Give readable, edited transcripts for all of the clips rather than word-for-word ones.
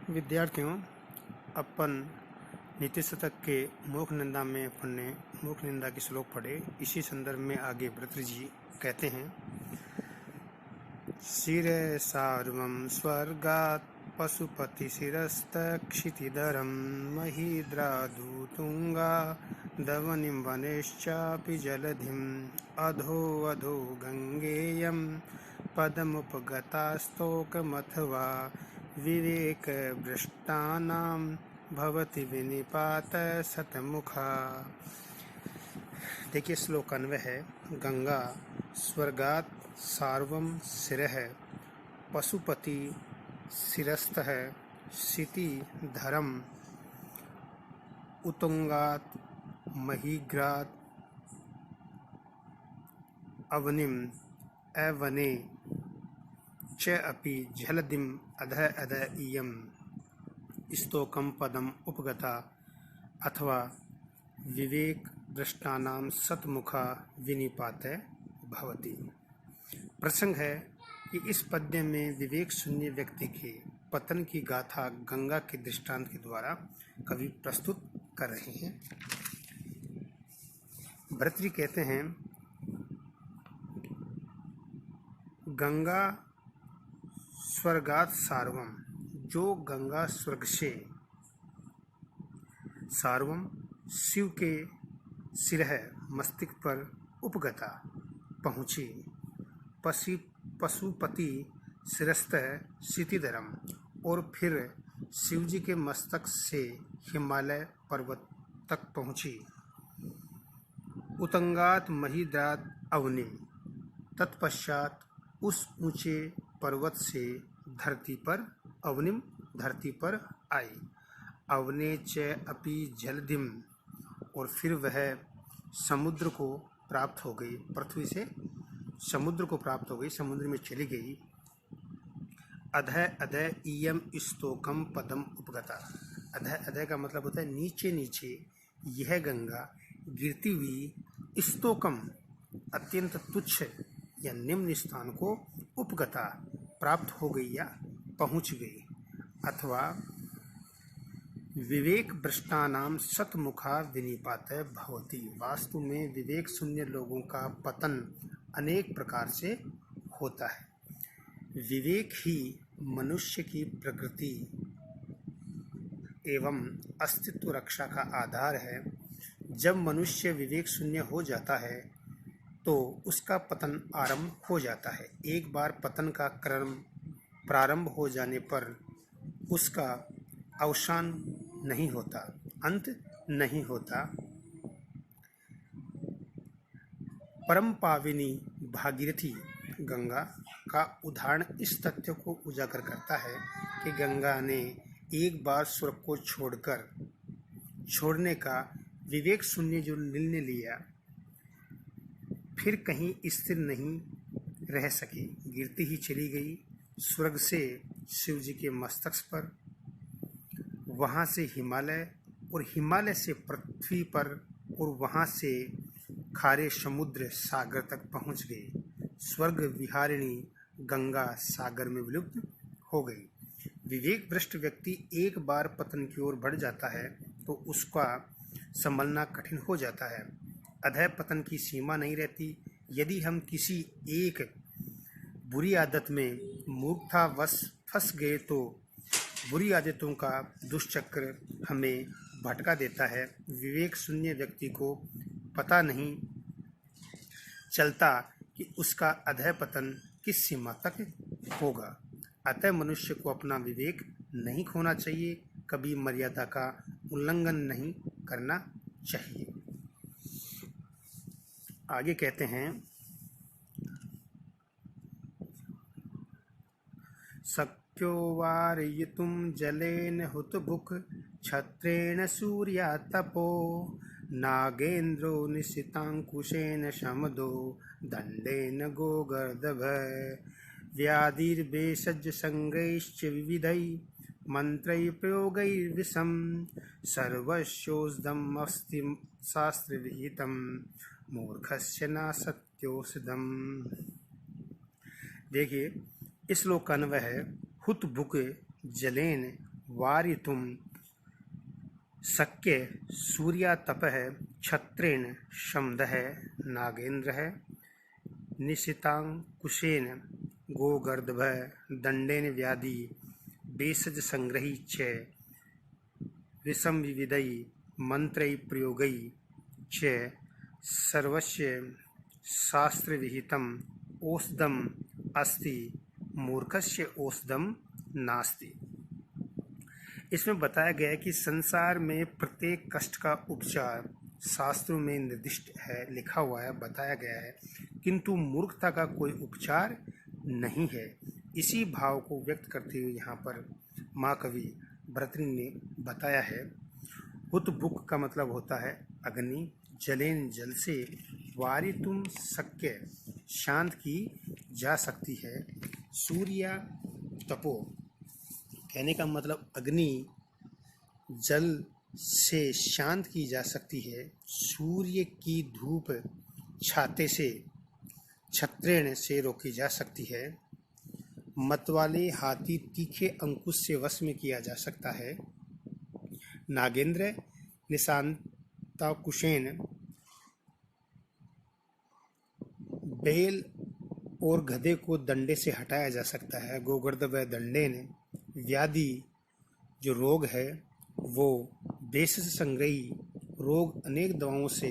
विद्यार्थियों, अपन नीति शतक के मोक्ष निंदा में अपन ने मोक्ष निंदा के श्लोक पढ़े। इसी संदर्भ में आगे भर्तृ जी कहते हैं, शिरे सार्वं स्वर्गात् पशुपति शिरस्तक्षितिधरं महीद्रादुतुंगा दवनिं वनेश्चापि जलधिम् अधो अधो गंगेयं पदमुपगतास्तोकमथवा विवेकभ्रष्टानां भवति विनिपात शतमुखा। देखिए, श्लोक अन्वय है। गंगा स्वर्गात् सार्वम शिरः पशुपति शिरस्तः क्षिति धरम उत्तुंगात् महीघ्रात् अवनिम अवने च अपि जलधिम अधः अधः इयं स्तोकं पदम उपगता अथवा विवेक दृष्टानाम सतमुखा विनिपात भवति। प्रसंग है कि इस पद्य में विवेक शून्य व्यक्ति के पतन की गाथा गंगा के दृष्टांत के द्वारा कवि प्रस्तुत कर रहे हैं। भर्तृ कहते हैं, गंगा स्वर्गात् सार्वम, जो गंगा स्वर्ग से सार्वम शिव के सिर है मस्तिष्क पर उपगता पहुँची, पशुपति शिरस्थ क्षितिधरम, और फिर शिवजी के मस्तक से हिमालय पर्वत तक पहुँची, उत्तंगात महीद्रात अवनिम, तत्पश्चात उस ऊंचे पर्वत से धरती पर अवनिम धरती पर आई, अवने च अपि जलधिम, और फिर वह समुद्र को प्राप्त हो गई, पृथ्वी से समुद्र को प्राप्त हो गई, समुद्र में चली गई। अधः अधः इयम स्तोकम पदम उपगता। अधः अधः का मतलब होता है नीचे नीचे यह गंगा गिरती हुई स्तोकम अत्यंत तुच्छ या निम्न स्थान को उपगता प्राप्त हो गई या पहुंच गई, अथवा विवेक भ्रष्टानाम शतमुखा विनिपात भवति। वास्तु में विवेक शून्य लोगों का पतन अनेक प्रकार से होता है। विवेक ही मनुष्य की प्रकृति एवं अस्तित्व रक्षा का आधार है। जब मनुष्य विवेक शून्य हो जाता है तो उसका पतन आरंभ हो जाता है। एक बार पतन का क्रम प्रारंभ हो जाने पर उसका अवसान नहीं होता, अंत नहीं होता। परम पाविनी भागीरथी गंगा का उदाहरण इस तथ्य को उजागर करता है कि गंगा ने एक बार स्वर्ग को छोड़ने का विवेक शून्य जो निर्णय लिया, फिर कहीं स्थिर नहीं रह सकी, गिरती ही चली गई। स्वर्ग से शिव जी के मस्तक पर, वहाँ से हिमालय, और हिमालय से पृथ्वी पर, और वहाँ से खारे समुद्र सागर तक पहुँच गई। स्वर्ग विहारिणी गंगा सागर में विलुप्त हो गई। विवेक भ्रष्ट व्यक्ति एक बार पतन की ओर बढ़ जाता है तो उसका संभलना कठिन हो जाता है। अधः पतन की सीमा नहीं रहती। यदि हम किसी एक बुरी आदत में मूर्खतावश फंस गए तो बुरी आदतों का दुष्चक्र हमें भटका देता है। विवेक शून्य व्यक्ति को पता नहीं चलता कि उसका अधः पतन किस सीमा तक होगा। अतः मनुष्य को अपना विवेक नहीं खोना चाहिए, कभी मर्यादा का उल्लंघन नहीं करना चाहिए। आगे कहते हैं, शक्यो वारयितुं जलेन हुतभुक् छत्रेण सूर्यातपो नागेन्द्रो निशितांकुशेन शमदो दंडेन गोगर्दभ व्याधिर्भेषज संग्रैश्च विविधै मंत्रै प्रयोगैर्विषं सर्वस्योषधम् अस्ति शास्त्रविहितं मूर्खस्य न सत्योषधम्। देखिए, इस श्लोक का अन्वय है, हुत भुक जलेन वारितुम शक्य सूर्यातपः छत्रेण शमदः नागेन्द्रः निशितांकुशेन गोगर्दभः दंडेन व्याधि भेषज संग्रही च विषम विविधै मंत्रै प्रयोगै च सर्वस्य शास्त्र विहितम औषधम अस्ति मूर्खस्य औषधम नास्ति। इसमें बताया गया है कि संसार में प्रत्येक कष्ट का उपचार शास्त्रों में निर्दिष्ट है, लिखा हुआ है, बताया गया है, किंतु मूर्खता का कोई उपचार नहीं है। इसी भाव को व्यक्त करते हुए यहाँ पर महाकवि भर्तृहरि ने बताया है। हुत बुक का मतलब होता है अग्नि, जलेन जल से, वारितुम शक्य शांत की जा सकती है, सूर्या तपो कहने का मतलब अग्नि जल से शांत की जा सकती है, सूर्य की धूप छाते से छत्रेण से रोकी जा सकती है, मतवाले हाथी तीखे अंकुश से वश में किया जा सकता है, नागेंद्र निशांताकुशेन बैल और गधे को दंडे से हटाया जा सकता है, गोगर्दभ दंडेन व्याधि जो रोग है वो भेषज संग्रही रोग अनेक दवाओं से,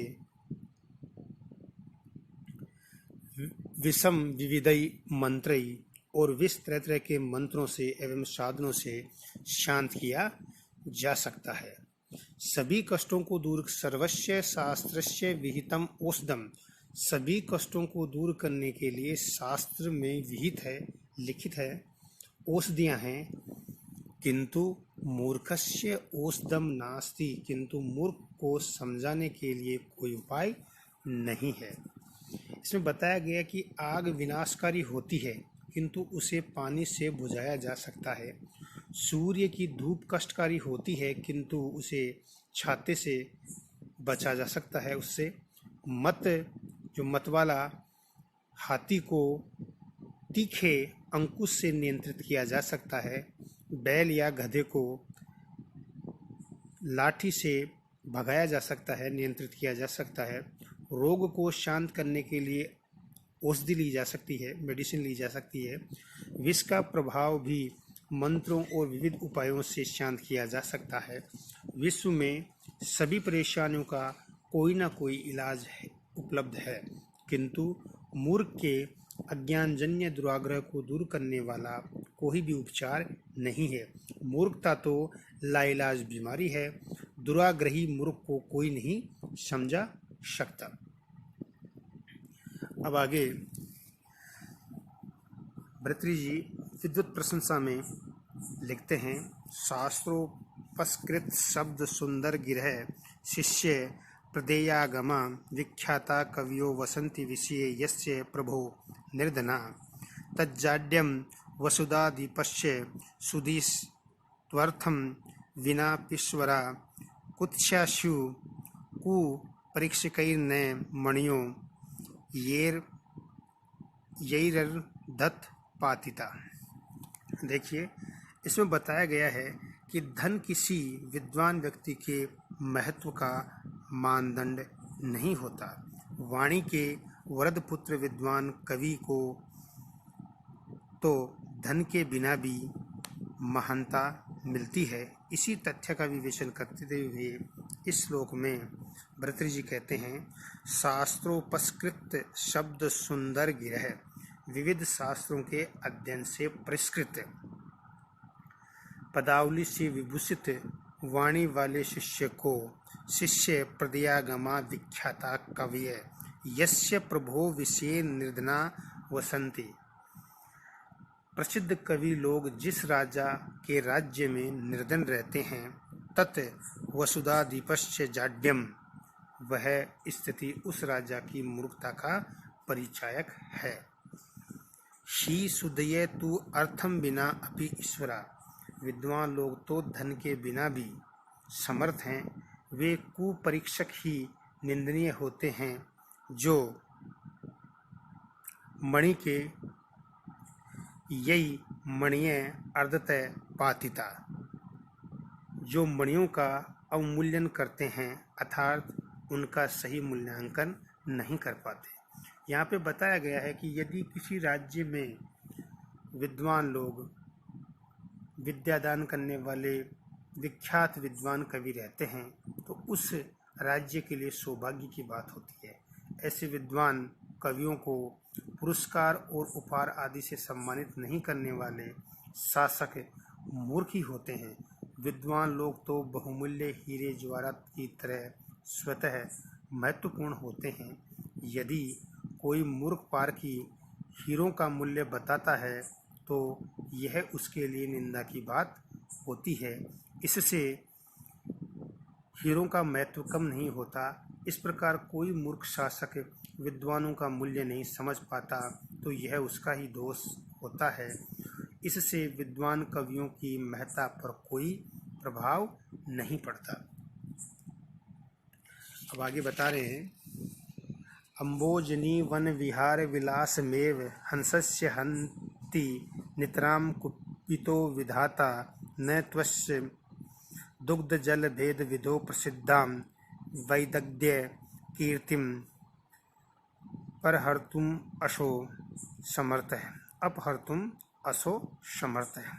विषम विविधई मंत्रई और विष तरह तरह के मंत्रों से एवं साधनों से शांत किया जा सकता है। सभी कष्टों को दूर सर्वस्य शास्त्रस्य विहितम औषधम, सभी कष्टों को दूर करने के लिए शास्त्र में विहित है, लिखित है, औषधियाँ हैं, किंतु मूर्खस्य औषधम नास्ति, किंतु मूर्ख को समझाने के लिए कोई उपाय नहीं है। इसमें बताया गया कि आग विनाशकारी होती है किंतु उसे पानी से बुझाया जा सकता है, सूर्य की धूप कष्टकारी होती है किंतु उसे छाते से बचा जा सकता है, उससे मत जो मत वाला हाथी को तीखे अंकुश से नियंत्रित किया जा सकता है, बैल या गधे को लाठी से भगाया जा सकता है, नियंत्रित किया जा सकता है, रोग को शांत करने के लिए औषधि ली जा सकती है, मेडिसिन ली जा सकती है, विष का प्रभाव भी मंत्रों और विविध उपायों से शांत किया जा सकता है। विश्व में सभी परेशानियों का कोई ना कोई इलाज उपलब्ध है, किंतु मूर्ख के अज्ञानजन्य दुराग्रह को दूर करने वाला कोई भी उपचार नहीं है। मूर्खता तो लाइलाज बीमारी है, दुराग्रही मूर्ख को कोई नहीं समझा सकता। अब आगे भर्तृहरि जी विद्वत प्रशंसा में लिखते हैं, शास्त्रोपस्कृत शब्द सुंदर गिरह शिष्य प्रदेयागमा विख्याता कवियो वसंति विषये यस्य प्रभो निर्धना तज्जाड्यम वसुधादीपस्य सुधीस्त्वर्थम विना पिश्वरा कुत्स्याशु कु परीक्षकैर्न मणियो यैरर्दत् पातिता। देखिए, इसमें बताया गया है कि धन किसी विद्वान व्यक्ति के महत्व का मानदंड नहीं होता। वाणी के वरद पुत्र विद्वान कवि को तो धन के बिना भी महानता मिलती है। इसी तथ्य का विवेचन करते हुए इस श्लोक में भर्तृहरि जी कहते हैं, शास्त्रोपस्कृत शब्द सुंदर गिरह, विविध शास्त्रों के अध्ययन से परिष्कृत पदावली से विभूषित वाणी वाले शिष्य को शिष्य प्रदयागमा विख्याता कवि यस्य प्रभो विषय निर्धना वसंति। प्रसिद्ध कवि लोग जिस राजा के राज्य में निर्धन रहते हैं, तत् वसुधादीपस्य जाड्यम, वह स्थिति उस राजा की मूर्खता का परिचायक है। शी सुदये तु अर्थम बिना अपि ईश्वरा, विद्वान लोग तो धन के बिना भी समर्थ हैं, वे कुपरीक्षक ही निंदनीय होते हैं जो मणि के यही मणिय अर्धतः पातिता। जो मणियों का अवमूल्यन करते हैं अर्थात उनका सही मूल्यांकन नहीं कर पाते। यहाँ पे बताया गया है कि यदि किसी राज्य में विद्वान लोग, विद्यादान करने वाले विख्यात विद्वान कवि रहते हैं तो उस राज्य के लिए सौभाग्य की बात होती है। ऐसे विद्वान कवियों को पुरस्कार और उपहार आदि से सम्मानित नहीं करने वाले शासक मूर्ख ही होते हैं। विद्वान लोग तो बहुमूल्य हीरे जवाहरात की तरह स्वतः महत्वपूर्ण होते हैं। यदि कोई मूर्ख पारखी हीरों का मूल्य बताता है तो यह उसके लिए निंदा की बात होती है। इससे हीरों का महत्व कम नहीं होता। इस प्रकार कोई मूर्ख शासक विद्वानों का मूल्य नहीं समझ पाता तो यह उसका ही दोष होता है। इससे विद्वान कवियों की महत्ता पर कोई प्रभाव नहीं पड़ता। अब आगे बता रहे हैं, अम्बोजनी वन विहार विलासमेव हंसस्य हन्ति नितरां कुपितो विधाता न त्वस्य दुग्ध जल भेद विदो प्रसिद्धां वैदग्ध्य कीर्तिम परहर्तुम अशो समर्थ है अपहर्तुम असो समर्थ है।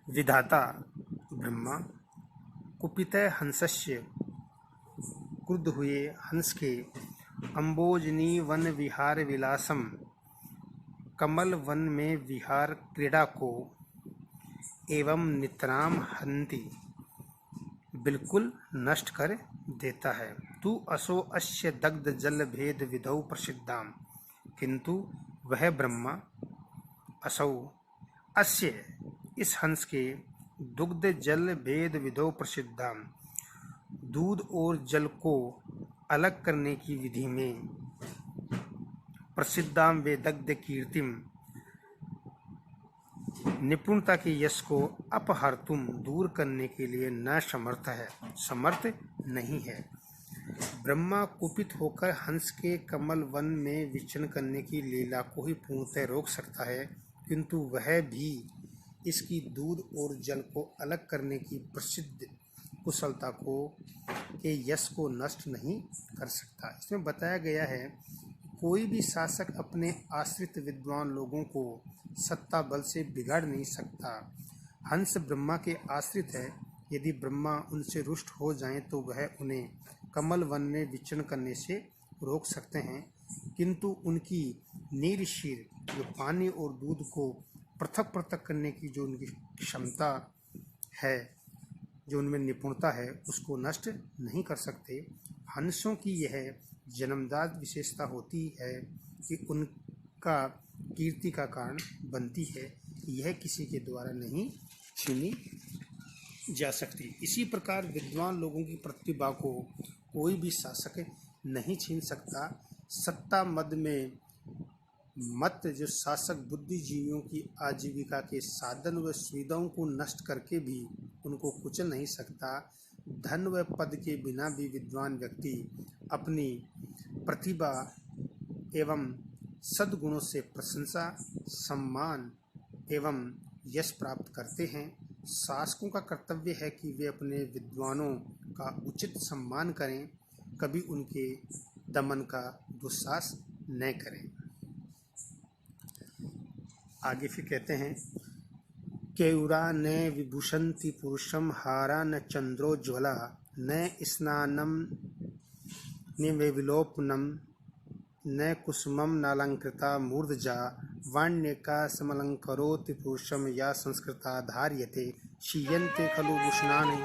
विधाता ब्रह्मा कुपित हंसस्य क्रुद्ध हुए हंस के अम्बोजनी वन विहार विलासम कमल वन में विहार क्रीड़ा को एवं नितराम हन्ति बिल्कुल नष्ट कर देता है। तू असो अस्य दग्ध जल भेद विधौ प्रसिद्धां किंतु वह ब्रह्मा असौ अस्य इस हंस के दुग्ध जल भेद विधौ प्रसिद्धां दूध और जल को अलग करने की विधि में प्रसिद्धां वे दग्ध कीर्तिम निपुणता के यश को अपहर्तुम दूर करने के लिए न समर्थ नहीं है। ब्रह्मा कुपित होकर हंस के कमल वन में विचरण करने की लीला को ही पूर्णतः रोक सकता है, किंतु वह भी इसकी दूध और जल को अलग करने की प्रसिद्ध कुशलता को के यश को नष्ट नहीं कर सकता। इसमें बताया गया है कोई भी शासक अपने आश्रित विद्वान लोगों को सत्ता बल से बिगाड़ नहीं सकता। हंस ब्रह्मा के आश्रित है। यदि ब्रह्मा उनसे रुष्ट हो जाएं तो वह उन्हें कमल वन में विचरण करने से रोक सकते हैं, किंतु उनकी नीरशीर जो पानी और दूध को पृथक पृथक करने की जो उनकी क्षमता है, जो उनमें निपुणता है, उसको नष्ट नहीं कर सकते। हंसों की यह जन्मजात विशेषता होती है कि उनका कीर्ति का कारण बनती है। यह किसी के द्वारा नहीं छीनी जा सकती। इसी प्रकार विद्वान लोगों की प्रतिभा को कोई भी शासक नहीं छीन सकता। सत्ता मद में मत जो शासक बुद्धिजीवियों की आजीविका के साधन व सुविधाओं को नष्ट करके भी उनको कुचल नहीं सकता। धन व पद के बिना भी विद्वान व्यक्ति अपनी प्रतिभा एवं सद्गुणों से प्रशंसा, सम्मान एवं यश प्राप्त करते हैं। शासकों का कर्तव्य है कि वे अपने विद्वानों का उचित सम्मान करें, कभी उनके दमन का दुस्साहस न करें। आगे फिर कहते हैं, केयूरा न विभूषन्ति पुरुषम हारा न चंद्रोज्ज्वला न स्नानम न विलोपनम न कुसुमम नालंकृता मूर्धजा वाण्यका समलंकरोति पुरुषम या संस्कृता धार्यते क्षीयन्ते खलु भूषणानि।